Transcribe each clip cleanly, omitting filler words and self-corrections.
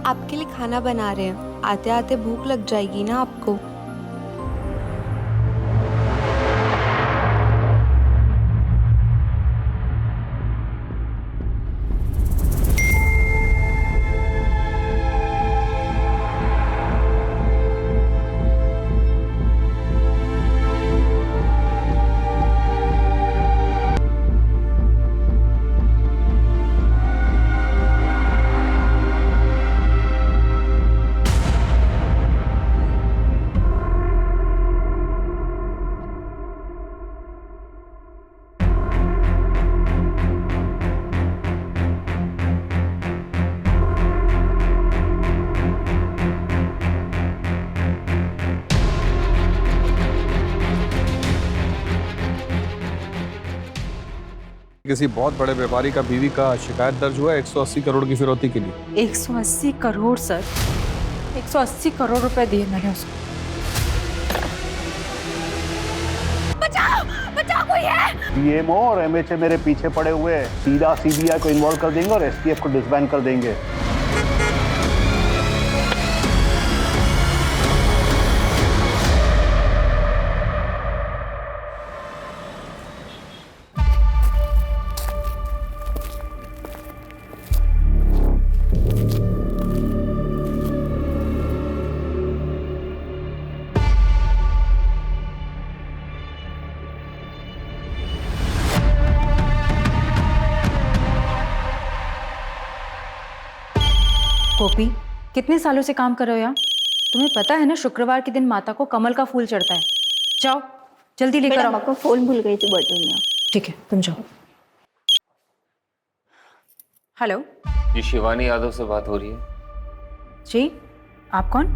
आपके लिए खाना बना रहे हैं, आते आते भूख लग जाएगी ना आपको। किसी बहुत बड़े व्यापारी का बीवी का शिकायत दर्ज हुआ है 180 करोड़ की फिरौती के लिए। 180 करोड़ सर, 180 करोड़ रुपए दिए मैंने उसको। बचाओ बचाओ, कोई है? डीएमओ और एमएचए मेरे पीछे पड़े हुए हैं। सीधा सीबीआई को इन्वॉल्व कर देंगे और एसटीएफ को डिसबैंड कर देंगे। गोपी, कितने सालों से काम कर रहे हो यहाँ? तुम्हें पता है ना शुक्रवार के दिन माता को कमल का फूल चढ़ता है। जाओ जल्दी लेकर आओ। पापा फोन भूल गई थी बटन में। ठीक है तुम जाओ। हेलो जी, शिवानी यादव से बात हो रही है? जी, आप कौन?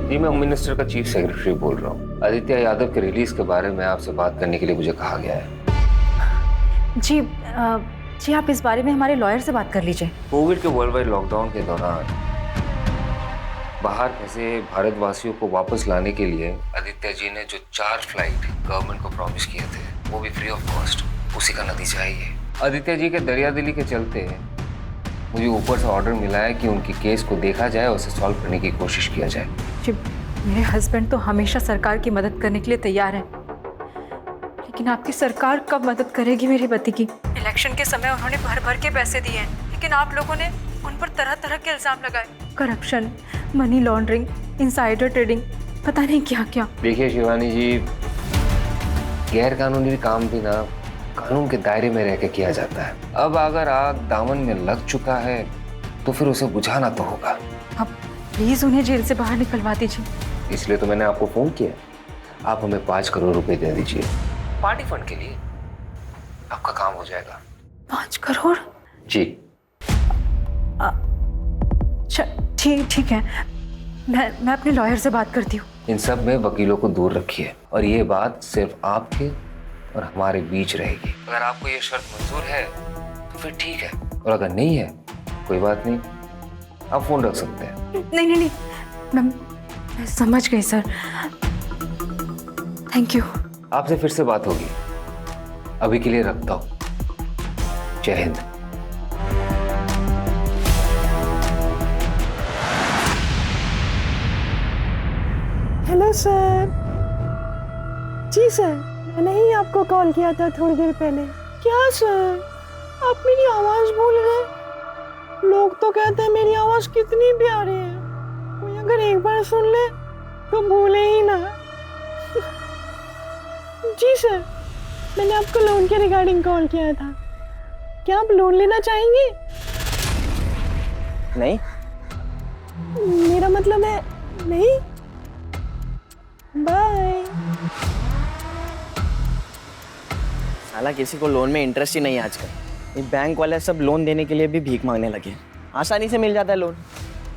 जी, मैं होम मिनिस्टर का चीफ सेक्रेटरी बोल रहा हूँ। आदित्य यादव के रिलीज के बारे में आपसे बात करने के लिए मुझे कहा गया है। जी आप इस बारे में हमारे लॉयर से बात कर लीजिए। कोविड के वर्ल्ड वाइड लॉकडाउन के दौरान बाहर फंसे भारतवासियों को वापस लाने के लिए आदित्य जी ने जो 4 फ्लाइट गवर्नमेंट को प्रॉमिस किए थे, वो भी फ्री ऑफ कॉस्ट, उसी का नतीजा है ये। आदित्य जी के दरियादिली के चलते मुझे ऊपर से ऑर्डर मिला है कि उनकी केस को देखा जाए और उसे सॉल्व करने की कोशिश किया जाए। जी, मेरे हस्बैंड तो हमेशा सरकार की मदद करने के लिए तैयार है, लेकिन आपकी सरकार कब मदद करेगी मेरे पति की? इलेक्शन के समय उन्होंने भर भर के पैसे दिए हैं, लेकिन आप लोगों ने उन पर तरह तरह के इल्जाम लगाए। Corruption, money laundering, insider trading, पता नहीं क्या क्या। देखिए शिवानी जी, गैर कानूनी काम भी ना कानून के दायरे में रह के किया जाता है। अब अगर आग दामन में लग चुका है तो फिर उसे बुझाना तो होगा। अब प्लीज उन्हें जेल से बाहर निकलवा दीजिए। इसलिए तो मैंने आपको फोन किया। आप हमें 5 करोड़ रुपए दे दीजिए पार्टी फंड के लिए, आपका काम हो जाएगा। 5 करोड़? जी ठीक है, मैं अपने लॉयर से बात करती हूँ। इन सब में वकीलों को दूर रखिए और ये बात सिर्फ आपके और हमारे बीच रहेगी। अगर आपको ये शर्त मंजूर है तो फिर ठीक है, और अगर नहीं है कोई बात नहीं, आप फोन रख सकते हैं। नहीं, मैं समझ गई सर, थैंक यू। आपसे फिर से बात होगी, अभी के लिए रखता हूँ। जय हिंद। Hello sir. जी सर, मैंने ही आपको कॉल किया था थोड़ी देर पहले। क्या सर, आप मेरी आवाज़ भूल गए? लोग तो कहते हैं मेरी आवाज़ कितनी प्यारी है, कोई अगर एक बार सुन ले तो भूले ही ना। जी सर, मैंने आपको लोन के रिगार्डिंग कॉल किया था। क्या आप लोन लेना चाहेंगे? नहीं। मेरा मतलब है नहीं। बाय। साला किसी को लोन में इंटरेस्ट ही नहीं है आजकल। ये बैंक वाले सब लोन देने के लिए भी भीख मांगने लगे। आसानी से मिल जाता है लोन,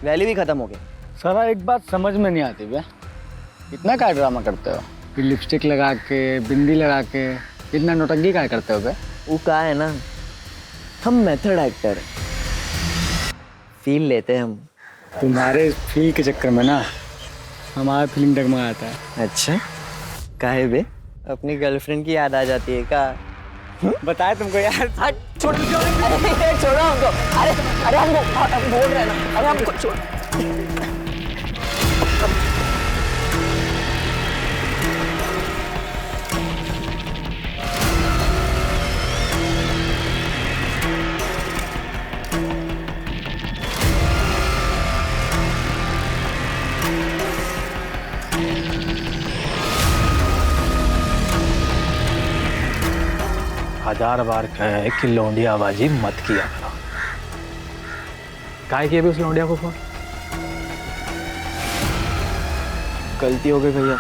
वैल्यू भी खत्म हो गई। सारा एक बात समझ में नहीं आती भैया, इतना क्या ड्रामा करते हो? फिर लिपस्टिक लगा के, बिंदी लगा के इतना नौटंकी क्या करते हो? वो कहा है ना, हम मेथड एक्टर हैं, फील लेते हैं हम। तुम्हारे फील के चक्कर में ना हमारा फीलिंग डगमगाता है। अच्छा, काहे बे? अपनी गर्लफ्रेंड की याद आ जाती है क्या? बताया तुमको यार। छोड़ो हमको। अरे हम बोल रहे हैं ना, अरे हमको छोड़। हजार बार कहे कि लौंडियाबाजी मत किया करो। काहे किया भी उस लौंडिया को फोन? गलती हो गई भैया,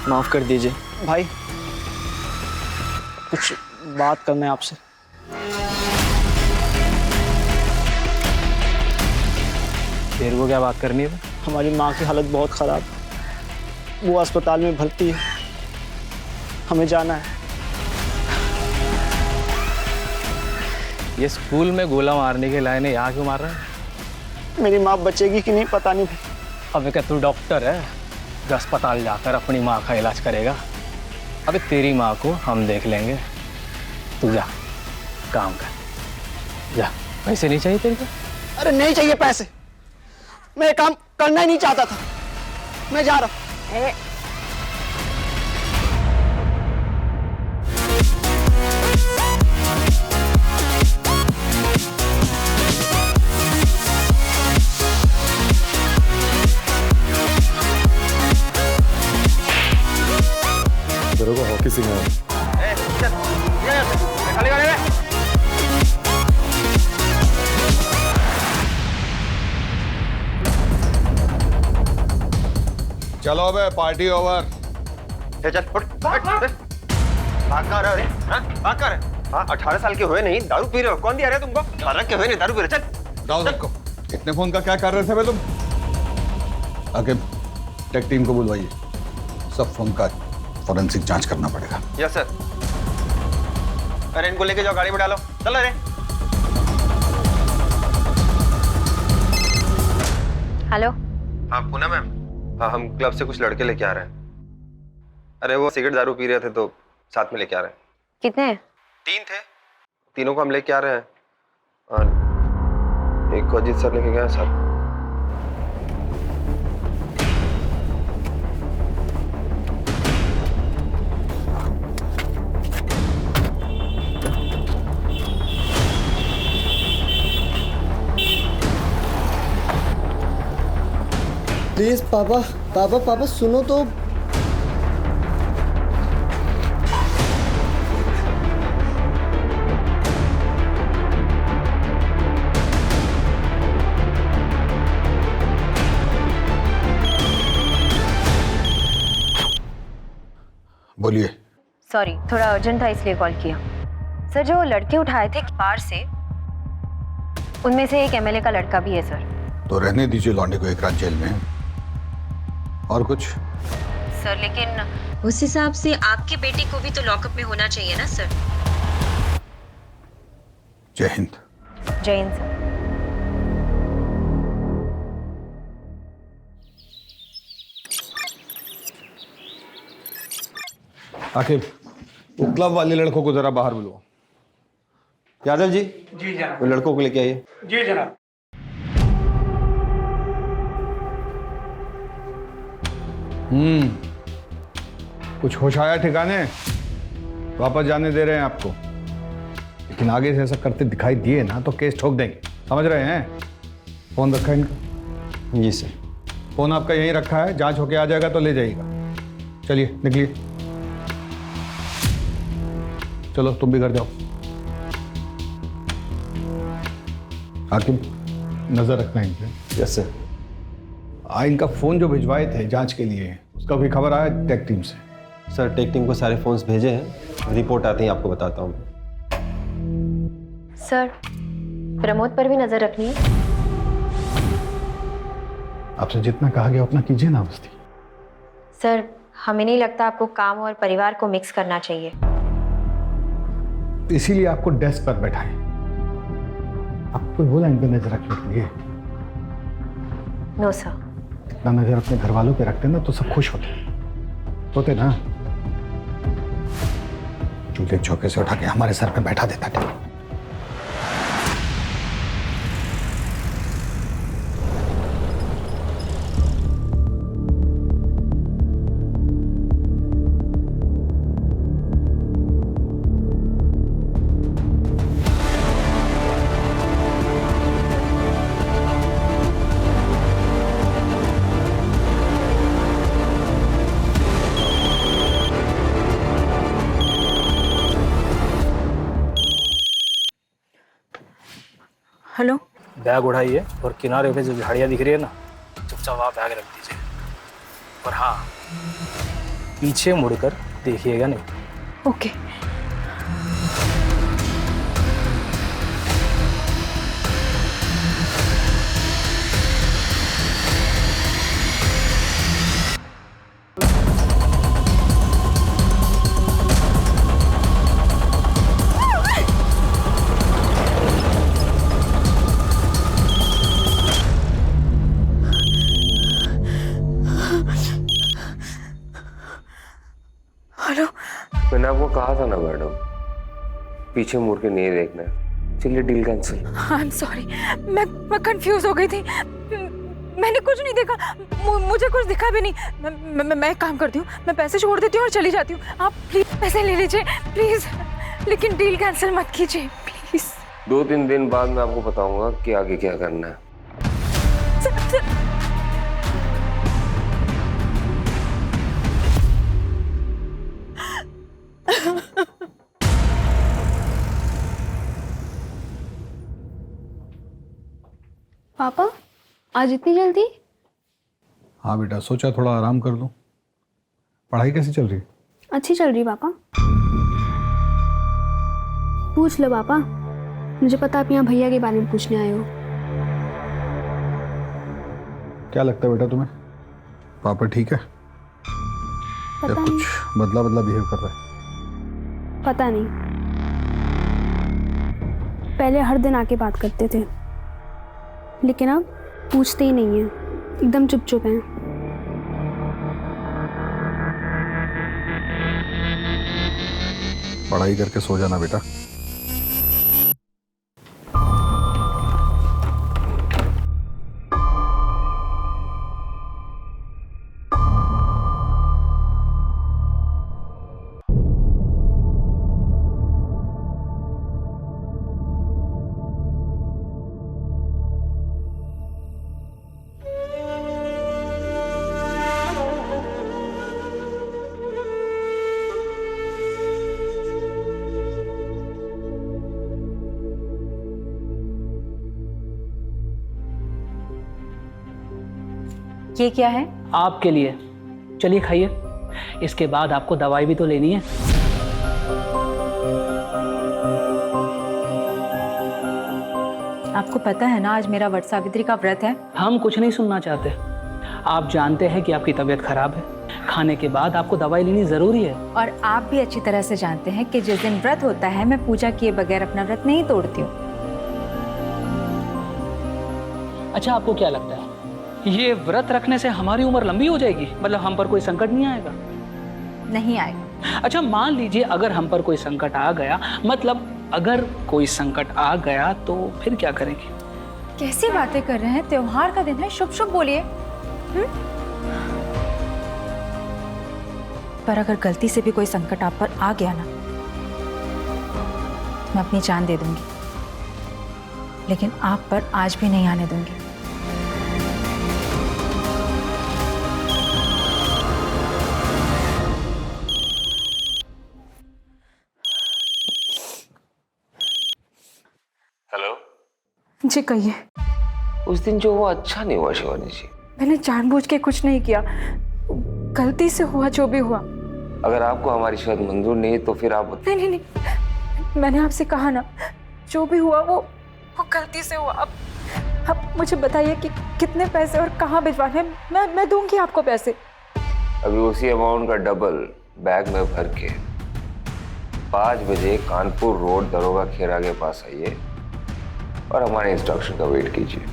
माफ कर दीजिए। भाई कुछ बात करना है आपसे। तेरे को क्या बात करनी है? हमारी माँ की हालत बहुत ख़राब है, वो अस्पताल में भर्ती है, हमें जाना है। ये स्कूल में गोला मारने के लायक यहाँ क्यों मार रहा है? मेरी माँ बचेगी कि नहीं पता नहीं भाई। अबे क्या तू डॉक्टर है जो अस्पताल जाकर अपनी माँ का इलाज करेगा? अबे तेरी माँ को हम देख लेंगे, तू जा काम कर जा। पैसे नहीं चाहिए तेरे को? अरे नहीं चाहिए पैसे, मैं ये काम करना ही नहीं चाहता था, मैं जा रहा हूँ। को हॉकी सिंगर चलो अबे पार्टी ओवर। चल भाग रहे भाग कर। हाँ 18 साल के हुए नहीं दारू पी रहे हो? कौन दिया रहे तुमको? 18 के हुए नहीं दारू पी रहे? चल जाओ सबको। इतने फोन का क्या कर रहे थे बे तुम? आके टेक टीम को बुलवाइए, सब फोन का फॉरेंसिक जांच करना पड़ेगा। Yes sir. अरे इनको लेके जाओ, गाड़ी में डालो, चलो रे। हेलो। हाँ पूनम मैम, हाँ हम क्लब से कुछ लड़के लेके आ रहे हैं। अरे वो सिगरेट दारू पी रहे थे तो साथ में लेके आ रहे हैं। कितने? 3 थे, तीनों को हम लेके आ रहे हैं। और एक को अजीत सर लेके गए साथ। प्लीज पापा पापा पापा सुनो तो। बोलिए। सॉरी, थोड़ा अर्जेंट था इसलिए कॉल किया। सर जो लड़के उठाए थे बाहर से, उनमें से एक एमएलए का लड़का भी है सर। तो रहने दीजिए लौंडे को एक रात जेल में। और कुछ? सर लेकिन उस हिसाब से आपकी बेटी को भी तो लॉकअप में होना चाहिए ना सर। जय हिंद। जय हिंद सर। आखिर वो क्लब वाले लड़कों को जरा बाहर बुलाओ। यादव जी। जी जनाब। वो लड़कों को लेके आइए। जी जनाब। कुछ होश आया ठिकाने? वापस जाने दे रहे हैं आपको, लेकिन आगे से ऐसा करते दिखाई दिए ना तो केस ठोक देंगे, समझ रहे हैं? फोन रखा है इनका? जी सर। फोन आपका यहीं रखा है, जांच होके आ जाएगा तो ले जाइएगा। चलिए निकलिए, चलो तुम भी घर जाओ। हाकिम नजर रखना इन पे। Yes sir. इनका फोन जो भिजवाए थे जांच के लिए, उसका भी खबर आया टेक टीम से? सर टेक टीम को सारे फोन्स भेजे हैं, रिपोर्ट आते ही आपको बताता हूँ। सर प्रमोद पर भी नजर रखनी है। आपसे जितना कहा गया उतना कीजिए ना मस्ती। सर हमें नहीं लगता आपको काम और परिवार को मिक्स करना चाहिए। इसीलिए आपको डेस्क पर बैठाए। आपको बोला इन पे नजर रखने के लिए? No sir. इतना नजर अपने घर वालों पे रखते ना तो सब खुश होते ना। चूल्हे चौके से उठा के हमारे सर पे बैठा देता था। हेलो। बैग उठाइए और किनारे पे जो झाड़ियाँ दिख रही है ना, चुपचाप वहाँ बैग रख दीजिए। और हाँ, पीछे मुड़कर देखिएगा नहीं। ओके। मैंने आपको कहा था ना मैडम, पीछे मुड़ के नहीं देखना है। चलिए deal cancel. I am sorry, मैं कंफ्यूज हो गई थी। मैंने कुछ नहीं देखा, मुझे कुछ दिखा भी नहीं। मैं एक काम करती हूँ, मैं पैसे छोड़ देती हूँ और चली जाती हूँ। आप प्लीज पैसे ले लीजिए प्लीज, लेकिन डील कैंसिल मत कीजिए प्लीज। 2-3 दिन बाद मैं आपको बताऊंगा कि आगे क्या करना है। पापा आज इतनी जल्दी? हाँ बेटा, सोचा थोड़ा आराम कर लूं। पढ़ाई कैसी चल रही है? अच्छी चल रही पापा। पूछ लो पापा, मुझे पता आप यहाँ भैया के बारे में पूछने आए हो। क्या लगता है बेटा तुम्हें, पापा ठीक है या पता कुछ नहीं। बदला बदला बिहेव कर रहा है? पता नहीं, पहले हर दिन आके बात करते थे, लेकिन अब पूछते ही नहीं है, एकदम चुप चुप हैं। पढ़ाई करके सो जाना बेटा। ये क्या है? आपके लिए, चलिए खाइए। इसके बाद आपको दवाई भी तो लेनी है। आपको पता है ना आज मेरा वट सावित्री का व्रत है। हम कुछ नहीं सुनना चाहते। आप जानते हैं कि आपकी तबीयत खराब है, खाने के बाद आपको दवाई लेनी जरूरी है। और आप भी अच्छी तरह से जानते हैं कि जिस दिन व्रत होता है मैं पूजा किए बगैर अपना व्रत नहीं तोड़ती हूँ। अच्छा, आपको क्या लगता है ये व्रत रखने से हमारी उम्र लंबी हो जाएगी? मतलब हम पर कोई संकट नहीं आएगा? नहीं आएगा। अच्छा, मान लीजिए अगर हम पर कोई संकट आ गया, मतलब अगर कोई संकट आ गया तो फिर क्या करेंगे? कैसी बातें कर रहे हैं, त्योहार का दिन है, शुभ शुभ बोलिए। पर अगर गलती से भी कोई संकट आप पर आ गया ना, मैं अपनी जान दे दूंगी, लेकिन आप पर आज भी नहीं आने दूंगी। हेलो जी कहिए। उस दिन जो हुआ अच्छा नहीं हुआ शिवानी जी। मैंने जानबूझ के कुछ नहीं किया, गलती से हुआ जो भी हुआ। अगर आपको हमारी शायद मंजूर नहीं तो फिर आप नहीं नहीं नहीं, मैंने आपसे कहा ना, जो भी हुआ वो गलती से हुआ। अब मुझे बताइए कि कितने पैसे और कहाँ भिजवाने हैं। मैं दूंगी आपको पैसे। अभी उसी अमाउंट का डबल बैग में भर के 5 बजे कानपुर रोड दरोगा खेरा के पास आइए और हमारे इंस्ट्रक्शन का वेट कीजिए।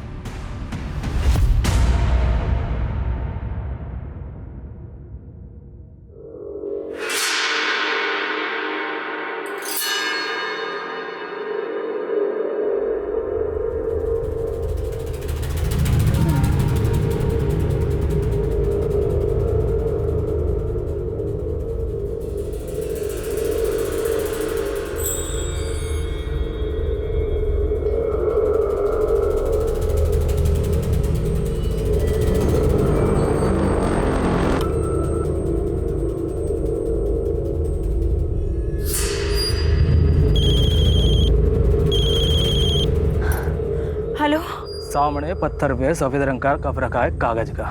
सामने पत्थर पे सफेद रंग का कप रखा है कागज का,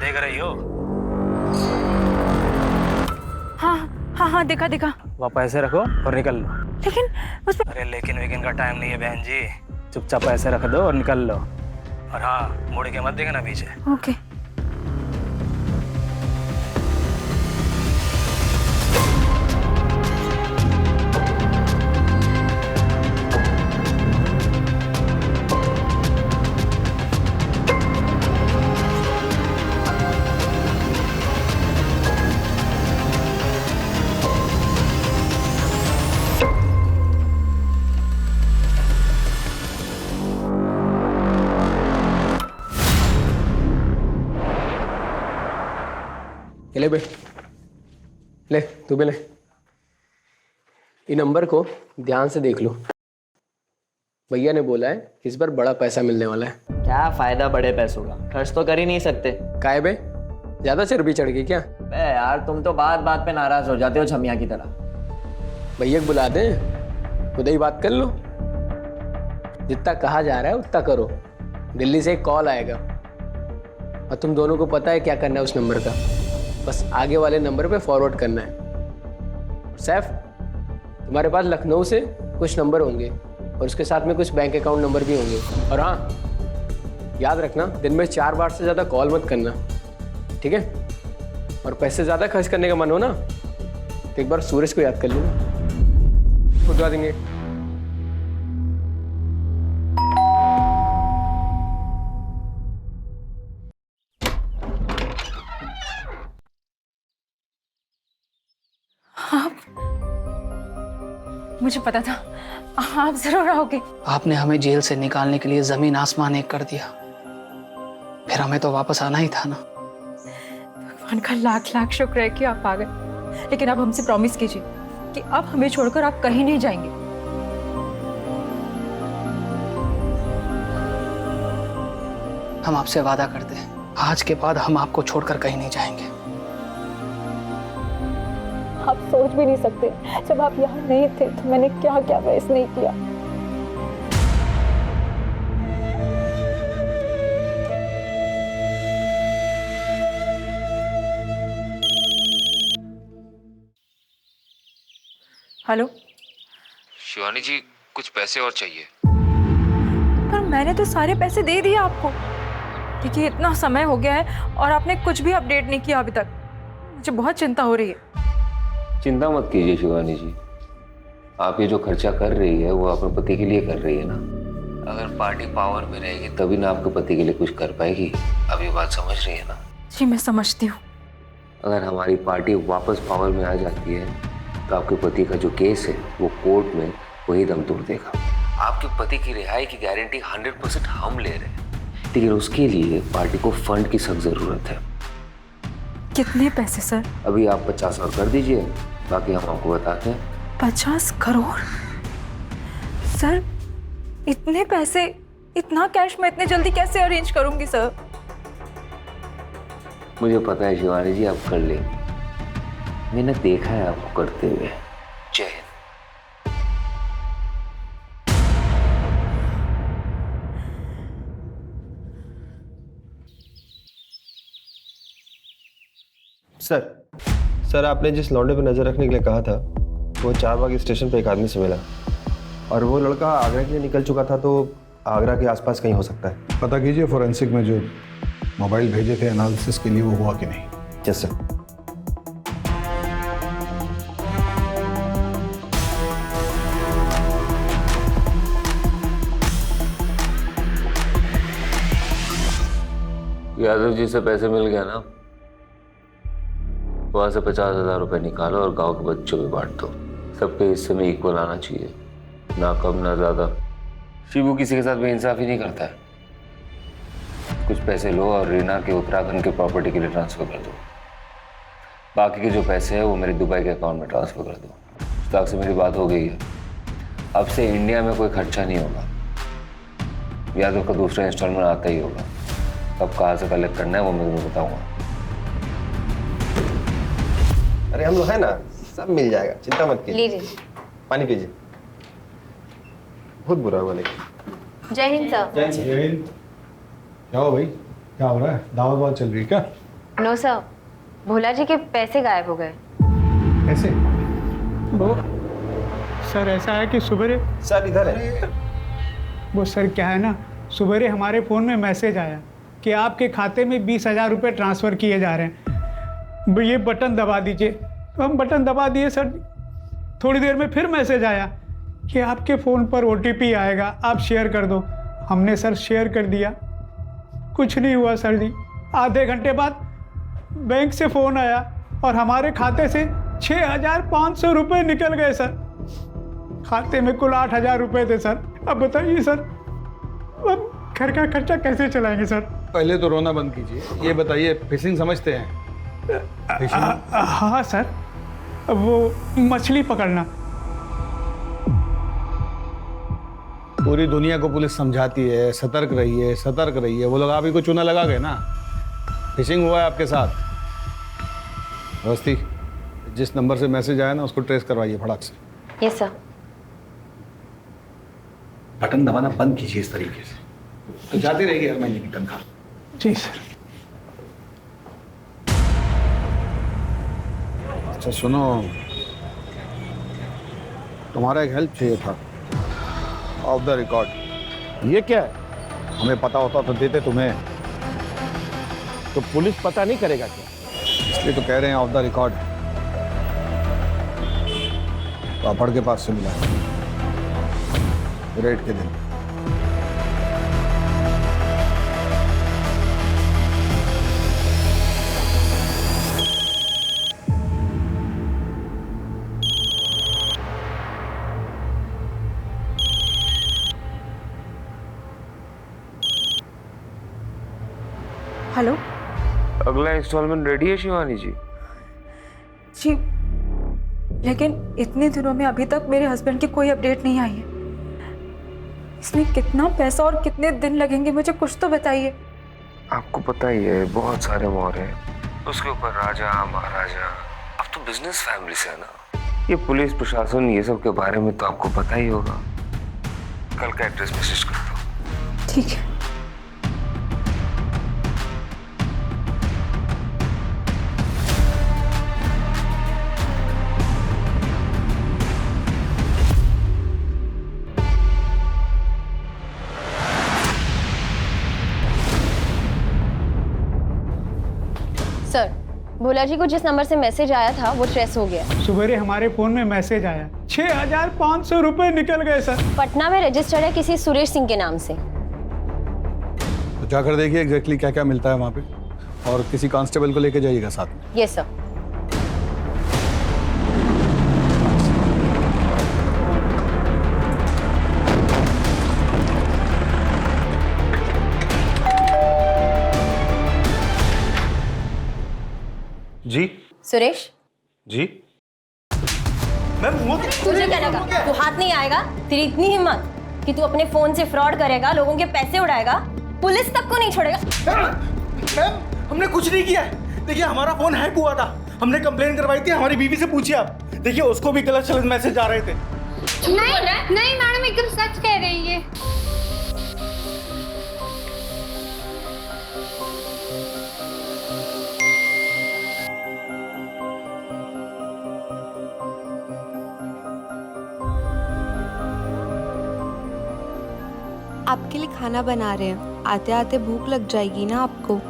देख रही हो? हाँ हाँ हाँ, देखा देखा। वहाँ पैसे रखो और निकल लो। लेकिन उस पर अरे लेकिन वेकिन का टाइम नहीं है बहन जी, चुपचाप पैसे रख दो और निकल लो। और हाँ, मुड़ के मत देखना पीछे। ओके। ले बे, ले तू भी ले। ये नंबर को ध्यान से देख लो। भैया ने बोला है कि इस बार बड़ा पैसा मिलने वाला है। क्या फायदा बड़े पैसों का, खर्च तो कर ही नहीं सकते। काहे बे, ज्यादा चर्बी चढ़ गई क्या? बे यार, तुम तो बात बात पे नाराज हो जाते हो छमिया की तरह। भैया को बुला दे, खुद ही बात कर लो। जितना कहा जा रहा है उतना करो। दिल्ली से एक कॉल आएगा और तुम दोनों को पता है क्या करना है उस नंबर का। बस आगे वाले नंबर पे फॉरवर्ड करना है। सैफ, तुम्हारे पास लखनऊ से कुछ नंबर होंगे और उसके साथ में कुछ बैंक अकाउंट नंबर भी होंगे। और हाँ, याद रखना दिन में 4 बार से ज़्यादा कॉल मत करना, ठीक है? और पैसे ज़्यादा खर्च करने का मन हो ना तो एक बार सूरज को याद कर लेना, खुदवा देंगे। मुझे पता था आप जरूर आओगे। आपने हमें जेल से निकालने के लिए जमीन आसमान एक कर दिया, फिर हमें तो वापस आना ही था ना। भगवान का लाख लाख शुक्र है कि आप आ गए। लेकिन आप हमसे प्रॉमिस कीजिए कि अब हमें छोड़कर आप कहीं नहीं जाएंगे। हम आपसे वादा करते हैं, आज के बाद हम आपको छोड़कर कहीं नहीं जाएंगे। आप सोच भी नहीं सकते, जब आप यहाँ नहीं थे तो मैंने क्या क्या फेस नहीं किया। हेलो शिवानी जी, कुछ पैसे और चाहिए। पर मैंने तो सारे पैसे दे दिए आपको। देखिए, इतना समय हो गया है और आपने कुछ भी अपडेट नहीं किया अभी तक। मुझे बहुत चिंता हो रही है। चिंता मत कीजिए शिवानी जी, आप ये जो खर्चा कर रही है वो अपने पति के लिए कर रही है ना। अगर पार्टी पावर में रहेगी तभी ना आपके पति के लिए कुछ कर पाएगी। अब ये बात समझ रही है ना? जी मैं समझती हूँ। अगर हमारी पार्टी वापस पावर में आ जाती है तो आपके पति का जो केस है वो कोर्ट में वही दम तोड़ देगा। आपके पति की रिहाई की गारंटी 100% हम ले रहे हैं, लेकिन उसके लिए पार्टी को फंड की सख्त जरूरत है। कितने पैसे सर? अभी आप 50 और कर दीजिए, बाकी हम आपको बताते हैं। 50 करोड़? सर इतने पैसे, इतना कैश मैं इतने जल्दी कैसे अरेंज करूंगी सर? मुझे पता है शिवानी जी, आप कर लेंगे। मैंने देखा है आपको करते हुए। जय हिंद। सर आपने जिस लौंडे पे नजर रखने के लिए कहा था वो 4 बाग स्टेशन पे एक आदमी से मिला और वो लड़का आगरा के लिए निकल चुका था, तो आगरा के आसपास कहीं हो सकता है। पता कीजिए फोरेंसिक में जो मोबाइल भेजे थे एनालिसिस के लिए वो हुआ कि नहीं। Yes sir. यादव जी से पैसे मिल गया ना, वहां से 50,000 रुपए निकालो और गांव के बच्चों में बांट दो। सबके हिस्से में इक्वल आना चाहिए, ना कम ना ज्यादा। शिबू किसी के साथ बेइंसाफी नहीं करता है। कुछ पैसे लो और रीना के उत्तराखंड के प्रॉपर्टी के लिए ट्रांसफर कर दो। बाकी के जो पैसे हैं वो मेरे दुबई के अकाउंट में ट्रांसफर कर दो। मुश्ताक से मेरी बात हो गई है, अब से इंडिया में कोई खर्चा नहीं होगा। यादव का दूसरा इंस्टॉलमेंट आता ही होगा। कब कहाँ से कलेक्ट करना है वो मैं तुम्हें बताऊंगा। अरे हम लोग है ना, सब मिल जाएगा, चिंता मत कीजिए। लीजिए। पानी पीजिए। बहुत बुरा हुआ लेकिन। जय हिंद सर। जय हिंद। क्या हो भाई, क्या हो रहा है? दावत वावत चल रही है क्या? नो सर, भोला जी के पैसे गायब हो गए। कैसे? वो सर ऐसा है कि सुबह सर इधर है। वो सर क्या है ना, सुबह हमारे फ़ोन में मैसेज आया कि आपके खाते में 20,000 रुपये ट्रांसफ़र किए जा रहे हैं, ये बटन दबा दीजिए। तो हम बटन दबा दिए सर। थोड़ी देर में फिर मैसेज आया कि आपके फ़ोन पर OTP आएगा, आप शेयर कर दो। हमने सर शेयर कर दिया, कुछ नहीं हुआ सर जी। आधे घंटे बाद बैंक से फ़ोन आया और हमारे खाते से 6,500 रुपये निकल गए सर। खाते में कुल 8,000 रुपये थे सर। अब बताइए सर, अब घर का खर्चा कैसे चलाएंगे सर? पहले तो रोना बंद कीजिए। ये बताइए, फिशिंग समझते हैं? हाँ सर, वो मछली पकड़ना। पूरी दुनिया को पुलिस समझाती है सतर्क रहिए, सतर्क रहिए। वो लोग आप ही को चूना लगा गए ना। फिशिंग हुआ है आपके साथ। अवस्थी, जिस नंबर से मैसेज आया ना उसको ट्रेस करवाइए फटाक से। Yes sir. बटन दबाना बंद कीजिए इस तरीके से, तो जाती रहेगी हर महीने की तनख्वाह। जी सर। अच्छा सुनो, तुम्हारा एक हेल्प चाहिए था, ऑफ द रिकॉर्ड। ये क्या है? हमें पता होता तो देते तुम्हें। तो पुलिस पता नहीं करेगा क्या? इसलिए तो कह रहे हैं ऑफ द रिकॉर्ड। पापड़ के पास से मिला है, रेड के दिन। हेलो अगला इंस्टॉलमेंट रेडी है शिवानी जी? जी, लेकिन इतने दिनों में अभी तक मेरे हस्बैंड की कोई अपडेट नहीं आई है। इसमें कितना पैसा और कितने दिन लगेंगे, मुझे कुछ तो बताइए। आपको पता ही है बहुत सारे मोहर हैं, उसके ऊपर राजा महाराजा। अब तो बिजनेस फैमिली से है ना, ये पुलिस प्रशासन ये सब के बारे में तो आपको पता ही होगा। कल का एड्रेस मैसेज करता हूँ। ठीक है। सर, भोला जी को जिस नंबर से मैसेज आया था वो ट्रेस हो गया। सुबह हमारे फ़ोन में मैसेज आया, 6,500 रुपये निकल गए सर। पटना में रजिस्टर्ड है किसी सुरेश सिंह के नाम से। तो जाकर देखिए एग्जैक्टली क्या क्या मिलता है वहाँ पे, और किसी कांस्टेबल को लेके जाइएगा साथ में। Yes sir. जी सुरेश जी। मैम तुझे क्या लगा तू हाथ नहीं आएगा? तेरी इतनी हिम्मत कि तू अपने फोन से फ्रॉड करेगा, लोगों के पैसे उड़ाएगा, पुलिस तक को नहीं छोड़ेगा। मैम हमने कुछ नहीं किया है। देखिए हमारा फोन हैक हुआ था, हमने कंप्लेन करवाई थी। हमारी बीवी से पूछिए आप, देखिए उसको भी गलत सलत मैसेज आ रहे थे। नहीं मैडम, एकदम सच कह रही है। आपके लिए खाना बना रहे हैं, आते आते भूख लग जाएगी ना आपको।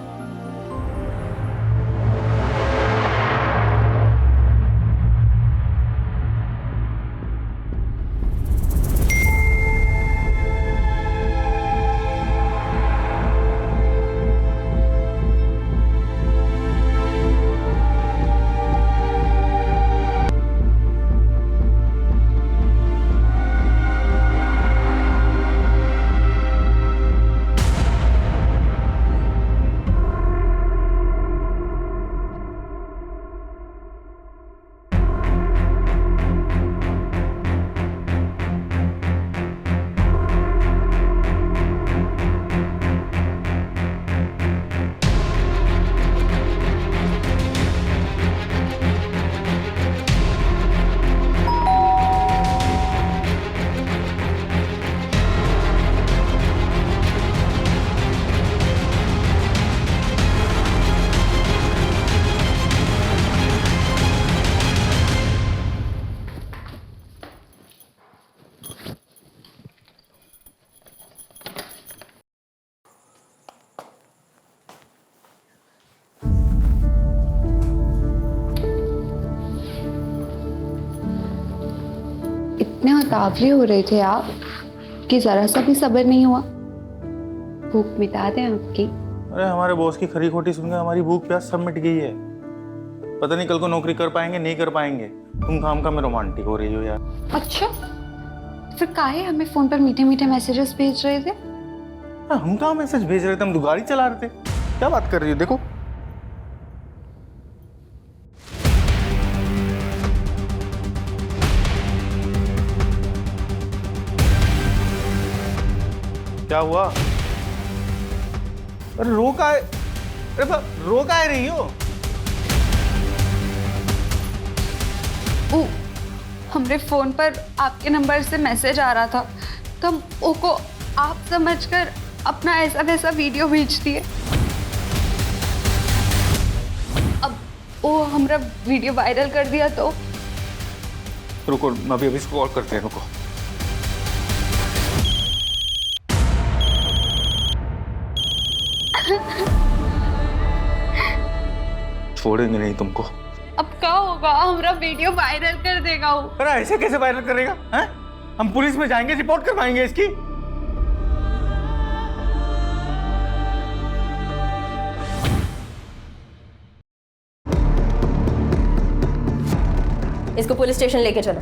सांवले हो रहे थे आप कि जरा सा भी सब्र नहीं हुआ। भूख मिटा दें आपकी। अरे हमारे बॉस की खरी खोटी सुनकर हमारी भूख प्यास सब मिट गई है। पता नहीं कल को नौकरी कर पाएंगे नहीं कर पाएंगे। तुम काम में रोमांटिक हो रही हो यार। अच्छा, फिर काहे हमें फोन पर मीठे मीठे मैसेजेस भेज रहे थे? हम कहाँ मैसेज भेज रहे थे, हम तो गाड़ी चला रहे थे। क्या बात कर रही हो? देखो क्या हुआ? अरे रो का है? अरे रो का है रही हो? हमरे फोन पर आपके नंबर से मैसेज आ रहा था तो हम ओको आप समझकर अपना ऐसा वैसा वीडियो भेज दिए। अब वो हमरा वीडियो वायरल कर दिया तो रुको, अभी इसको कॉल करते हैं। रुको, छोड़ेंगे नहीं तुमको। अब क्या होगा? हमरा वीडियो वायरल कर देगा वो। अरे ऐसे कैसे वायरल करेगा? हैं? हम पुलिस में जाएंगे, रिपोर्ट करवाएंगे इसकी। इसको पुलिस स्टेशन लेके चलो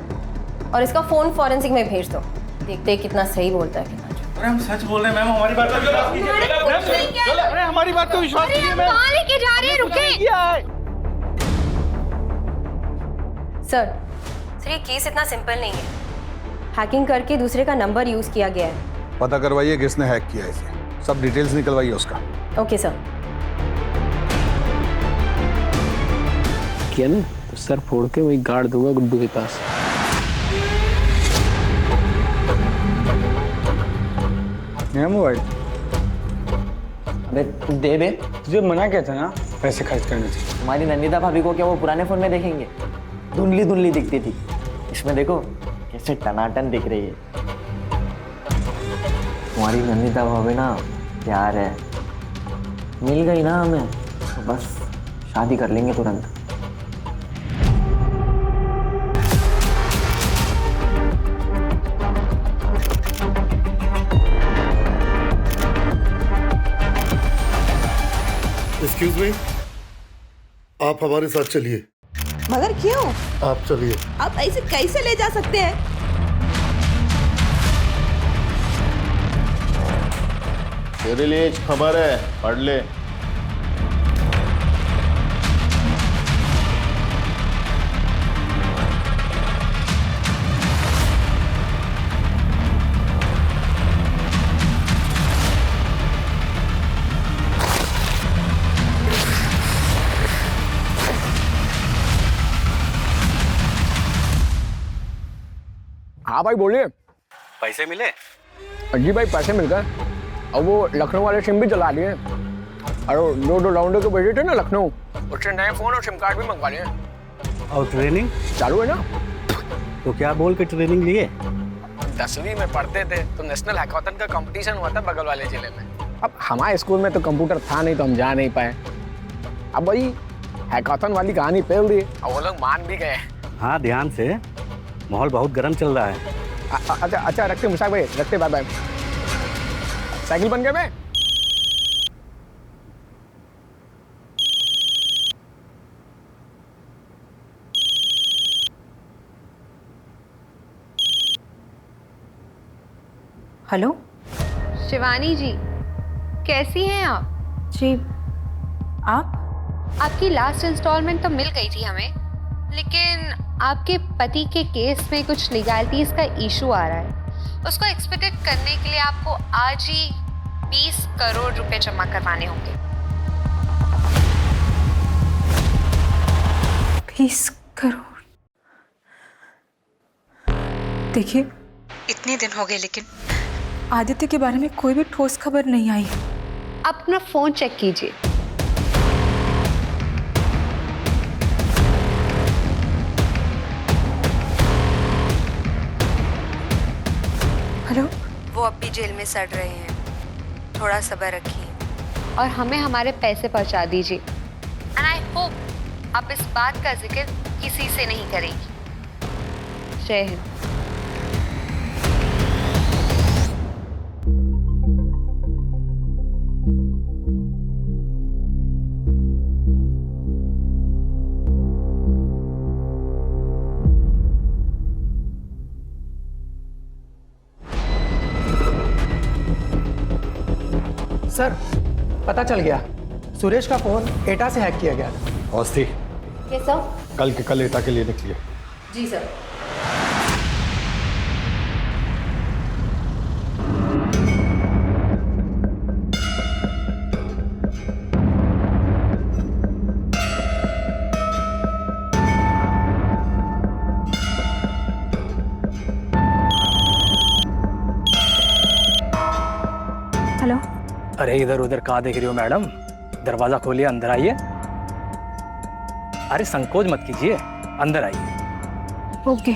और इसका फोन फॉरेंसिक में भेज दो। देखते हैं कितना सही बोलता है कितना। अरे हम सच बोल रहे हैं मैम, हमारी बात का विश्वास कीजिए। अरे हमारी बात का विश्वास कीजिए मैम। कहाँ लेके जा रहे हैं? रुके। सर ये केस इतना सिंपल नहीं है। हैकिंग करके दूसरे का नंबर यूज किया गया है। पता करवाइए किसने हैक किया इसे, सब डिटेल्स निकलवाइए उसका। Okay sir. किया ना तो सर फोड़ के वही गाड़ दूंगा गुड्डू के पास। मोबाइल अबे तू दे बे। तुझे मना किया था ना पैसे खर्च करने से। तुम्हारी नंदिता भाभी को क्या वो पुराने फोन में देखेंगे? धुंधली धुंधली दिखती थी, इसमें देखो कैसे टनाटन दिख रही है। तुम्हारी नंदिता भाभी ना प्यार है, मिल गई ना हमें तो बस शादी कर लेंगे तुरंत। एक्सक्यूज मी, आप हमारे साथ चलिए। मगर क्यों? आप चलिए। आप ऐसे कैसे ले जा सकते हैं? तेरे लिए एक खबर है, पढ़ ले। हाँ भाई बोलिए। पैसे मिले? जी भाई पैसे मिल गए। अब वो लखनऊ वाले सिम भी चला लिए और दो राउंडर को भेजे थे ना लखनऊ, उससे नए फोन और सिम कार्ड भी मंगवा लिए। और ट्रेनिंग चालू है ना? तो क्या बोल के ट्रेनिंग लिए? 10वीं में पढ़ते थे तो नेशनल हैकाथन का कंपटीशन हुआ था बगल वाले जिले में। अब हमारे स्कूल में तो कंप्यूटर था नहीं तो हम जा नहीं पाए। अब भाई हैकाथन वाली कहानी फैल दी और वो लोग मान भी गए। हाँ ध्यान से, माहौल बहुत गर्म चल रहा है। अच्छा अच्छा रखते मुशाक भाई, रखते। Bye bye. साइकिल बन गए मैं। हेलो शिवानी जी, कैसी हैं आप? जी आप? आपकी लास्ट इंस्टॉलमेंट तो मिल गई थी हमें, लेकिन आपके पति के केस में कुछ लीगैलिटीज का इशू आ रहा है। उसको एक्सपेक्टेड करने के लिए आपको आज ही 20 करोड़ रुपए जमा करवाने होंगे। 20 करोड़? देखिए इतने दिन हो गए लेकिन आदित्य के बारे में कोई भी ठोस खबर नहीं आई। आप अपना फोन चेक कीजिए। हेलो, वो अब भी जेल में सड़ रहे हैं, थोड़ा सब्र रखिए और हमें हमारे पैसे पहुंचा दीजिए। एंड आई होप आप इस बात का जिक्र किसी से नहीं करेंगी। जय हिंद। सर पता चल गया, सुरेश का फोन एटा से हैक किया गया था। Awasthi, yes sir. कल के कल एटा के लिए निकलिए। जी सर। हेलो। अरे इधर उधर कहाँ देख रही हो मैडम? दरवाजा खोलिए, अंदर आइए। अरे संकोच मत कीजिए, अंदर आइए। ओके।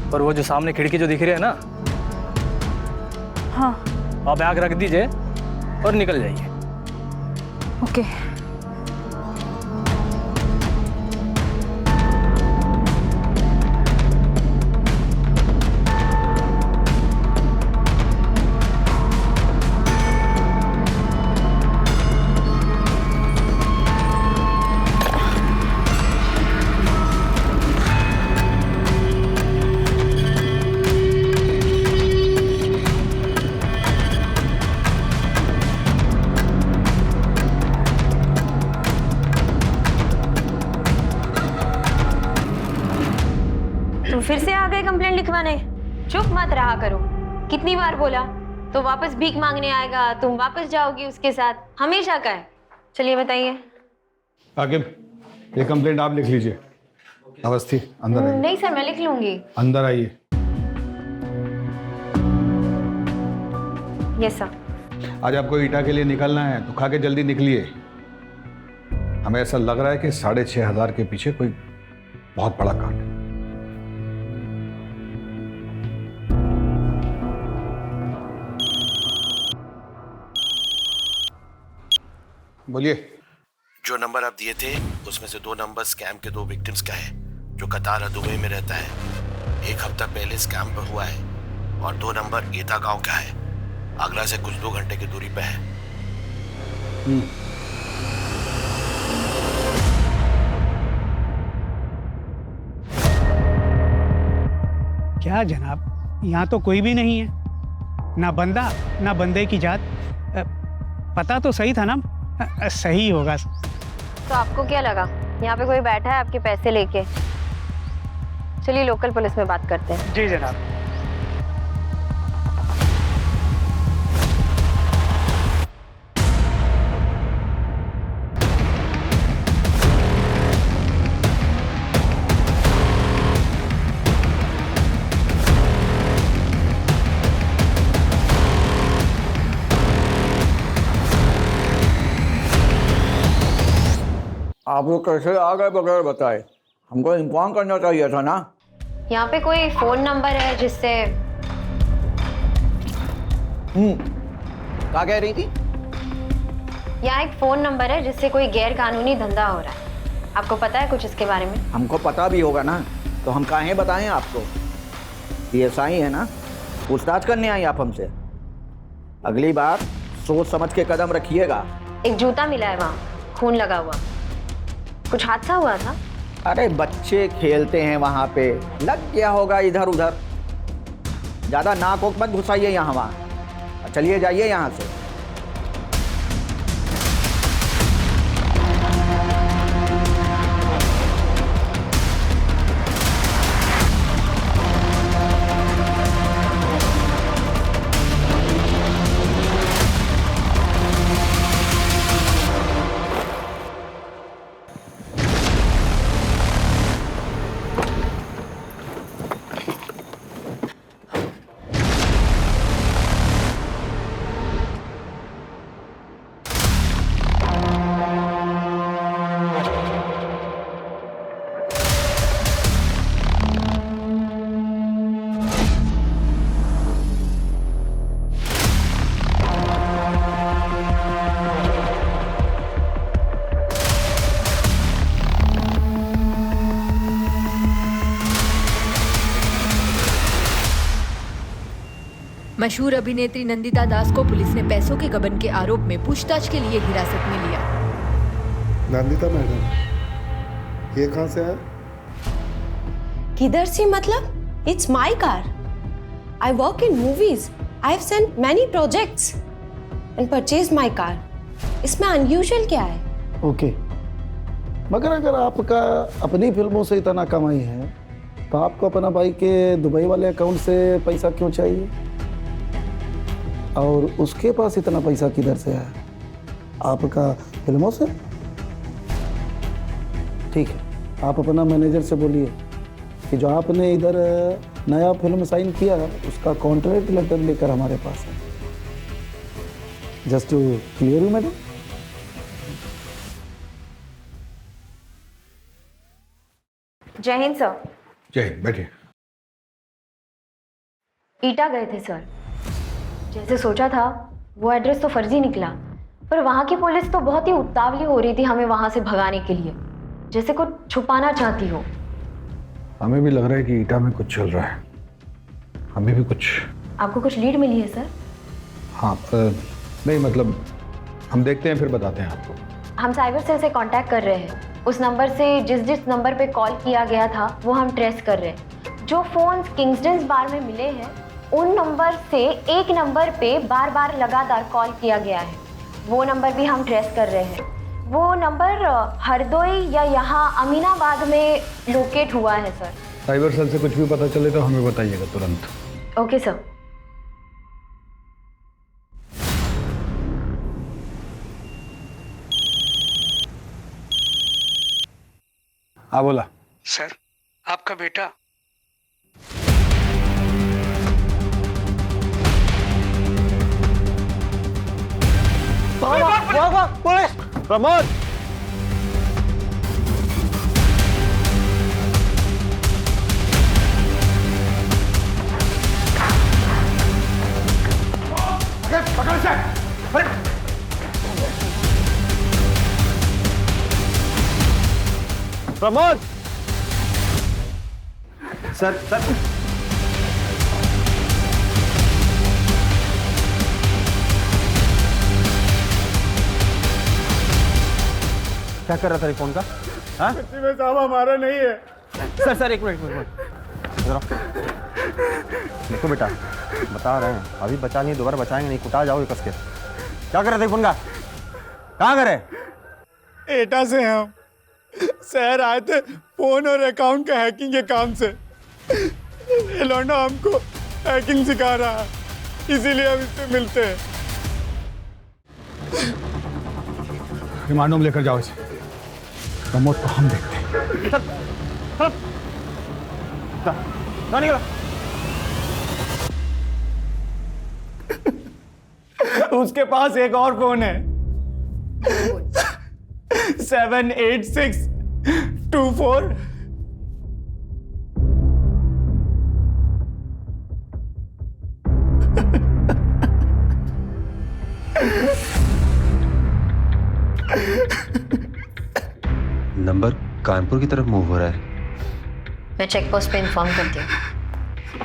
और वो जो सामने खिड़की जो दिख रही है ना, हाँ। आप बैग रख दीजिए और निकल जाइए। ओके। तुम फिर से आ गए कंप्लेंट लिखवाने? चुप मत रहा करो। कितनी बार बोला तो वापस भीख मांगने आएगा, तुम वापस जाओगी उसके साथ, हमेशा का है। चलिए बताइए। आकिब, ये कंप्लेंट आप लिख लीजिए। अवस्थी, अंदर आइए। नहीं सर, मैं लिख लूंगी। अंदर आइए। Yes sir. आज आपको ईटा के लिए निकलना है तो खा के जल्दी निकलिए। हमें ऐसा लग रहा है कि 6,500 के पीछे कोई बहुत बड़ा कांड है। बोलिए। जो नंबर आप दिए थे उसमें से 2 नंबर स्कैम के 2 विक्टिम्स का है, जो कतार दुबई में रहता है। 1 हफ्ता पहले स्कैम पर हुआ है। और 2 नंबर एटा गांव का है, आगरा से कुछ 2 घंटे की दूरी पे है। क्या जनाब, यहाँ तो कोई भी नहीं है, ना बंदा ना बंदे की जात। पता तो सही था ना? सही होगा। तो आपको क्या लगा यहाँ पे कोई बैठा है आपके पैसे लेके? चलिए लोकल पुलिस में बात करते हैं। जी जनाब। आप लोग कैसे आ गए बगैर बताए? हमको इन्फॉर्म करना चाहिए था ना। यहाँ पे कोई फोन नंबर है जिससे? क्या कह रही थी? यहाँ एक फोन नंबर है जिससे कोई गैर कानूनी धंधा हो रहा है। आपको पता है कुछ इसके बारे में? हमको पता भी होगा ना, तो हम काहे बताएं आपको? PSI है ना, पूछताछ करने आई आप हमसे। अगली बार सोच समझ के कदम रखिएगा। एक जूता मिला है वहाँ, खून लगा हुआ। कुछ हादसा हुआ था? अरे बच्चे खेलते हैं वहाँ पे, लग गया होगा इधर उधर। ज़्यादा नाक ओक मत घुसाइए यहाँ वहाँ। चलिए जाइए यहाँ से। मशहूर अभिनेत्री नंदिता दास को पुलिस ने पैसों के गबन के आरोप में पूछताछ के लिए हिरासत में लिया। नंदिता मैडम, ये कहाँ से आया? किधर से मतलब? It's my car. I work in movies. I have sent many projects and purchased my car. इसमें unusual क्या है? ओके, मगर अगर आपका अपनी फिल्मों से इतना कमाई है तो आपको अपना भाई के दुबई वाले अकाउंट से पैसा क्यों चाहिए? और उसके पास इतना पैसा किधर से है? आपका फिल्मों से? ठीक है, आप अपना मैनेजर से बोलिए कि जो आपने इधर नया फिल्म साइन किया उसका कॉन्ट्रैक्ट लेटर लेकर हमारे पास है। Just to clear you madam. जय हिंद सर। जय हिंद, बैठिए। ईटा गए थे सर। जैसे सोचा था वो एड्रेस तो फर्जी निकला, पर वहाँ की पुलिस तो बहुत ही उतावली हो रही थी हमें वहाँ से भगाने के लिए, जैसे कुछ छुपाना चाहती हो। हमें भी लग रहा है कि ईटा में कुछ चल रहा है। हमें भी कुछ। आपको कुछ लीड मिली है सर? हाँ, नहीं मतलब हम देखते हैं फिर बताते हैं आपको। हम साइबर सेल से कांटेक्ट कर रहे हैं। उस नंबर से जिस नंबर पे कॉल किया गया था वो हम ट्रेस कर रहे हैं। जो फोन्स किंगस्टन बार में मिले हैं उन नंबर से एक नंबर पे बार बार लगातार कॉल किया गया है, वो नंबर भी हम ट्रेस कर रहे हैं। वो नंबर हरदोई या यहाँ अमीनाबाद में लोकेट हुआ है सर। साइबर सेल से कुछ भी पता चले तो हमें बताइएगा तुरंत। Okay sir. हाँ बोला। सर, आपका बेटा पुलिस! प्रमोद! पकड़ से! प्रमोद! सर क्या कर रहा था फोन का? हाँ? साहब हमारा नहीं है। सर एक मिनट देखो बेटा, बता रहे हैं अभी बचा नहीं, दोबारा बचाएंगे नहीं, कुटा जाओगे कस के। क्या कर रहे थे फोन का? कहाँ करे? एटा से हम शहर आए थे फोन और अकाउंट का हैकिंग के काम से। ये लौंडा हमको हैकिंग सिखा रहा है, इसीलिए हम इससे मिलते हैं। रिमांड में लेकर जाओ इसे। प्रमोद को हम देखते हैं। उसके पास एक और फोन है 78624। नंबर कानपुर की तरफ मूव हो रहा है। मैं चेक पोस्ट पे इन्फॉर्म करती हूँ।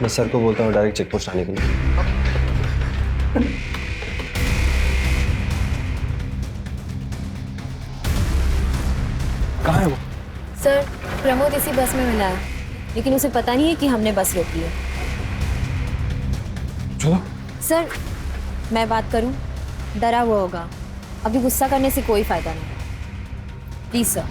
मैं सर को बोलता हूँ डायरेक्ट चेक पोस्ट आने के लिए। कहाँ है वो? सर, प्रमोद इसी बस में मिला है, लेकिन उसे पता नहीं है कि हमने बस रोकी है। चलो। सर, मैं बात करूं? डरा हुआ होगा। अभी गुस्सा करने से कोई फायदा नहीं। Please sir.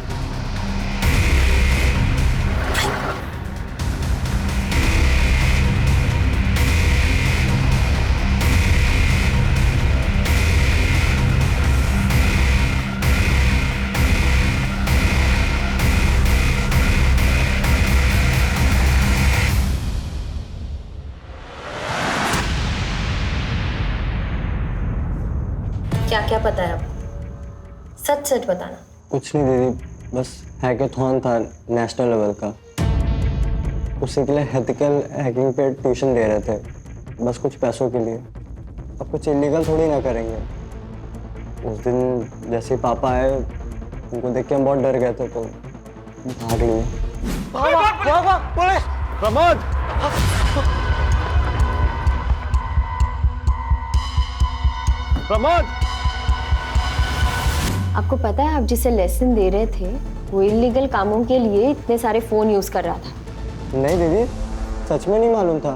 क्या क्या पता है आपको? सच सच बताना। कुछ नहीं दीदी, बस हैकेथॉन था नेशनल लेवल का, उसी के लिए एथिकल हैकिंग पे ट्यूशन दे रहे थे, बस कुछ पैसों के लिए। अब कुछ इलीगल थोड़ी ना करेंगे। उस दिन जैसे ही पापा आए उनको देख के हम बहुत डर गए थे तो भाग लिए। पुलिस! प्रमोद! प्रमोद! आपको पता है आप जिसे लेसन दे रहे थे वो इलीगल कामों के लिए इतने सारे फोन यूज कर रहा था। नहीं दीदी, सच में नहीं मालूम था।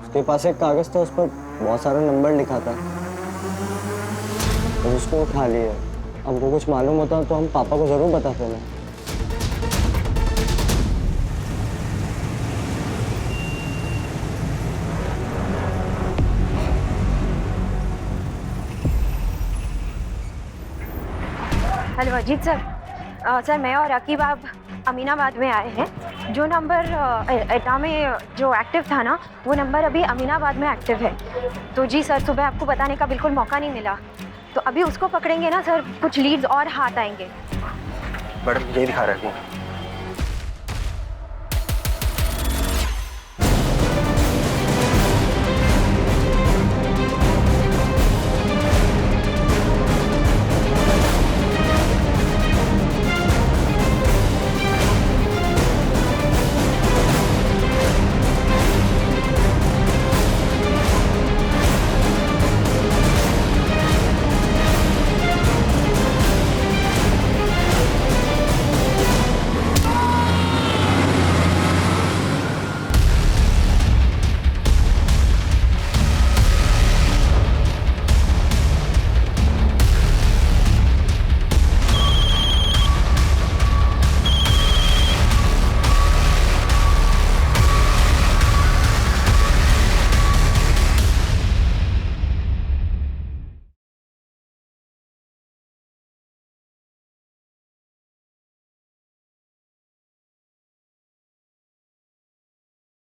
उसके पास एक कागज था, उस पर बहुत सारा नंबर लिखा था, तो उसको उठा लिया। हमको कुछ मालूम होता तो हम पापा को जरूर बताते ना। Hello Ajit sir. सर मैं और रकीब आप अमीनाबाद में आए हैं। जो नंबर एटा में जो एक्टिव था ना, वो नंबर अभी अमीनाबाद में एक्टिव है। तो जी सर, सुबह आपको बताने का बिल्कुल मौका नहीं मिला, तो अभी उसको पकड़ेंगे ना सर, कुछ लीड्स और हाथ आएंगे। मैडम यही दिखा रहा है।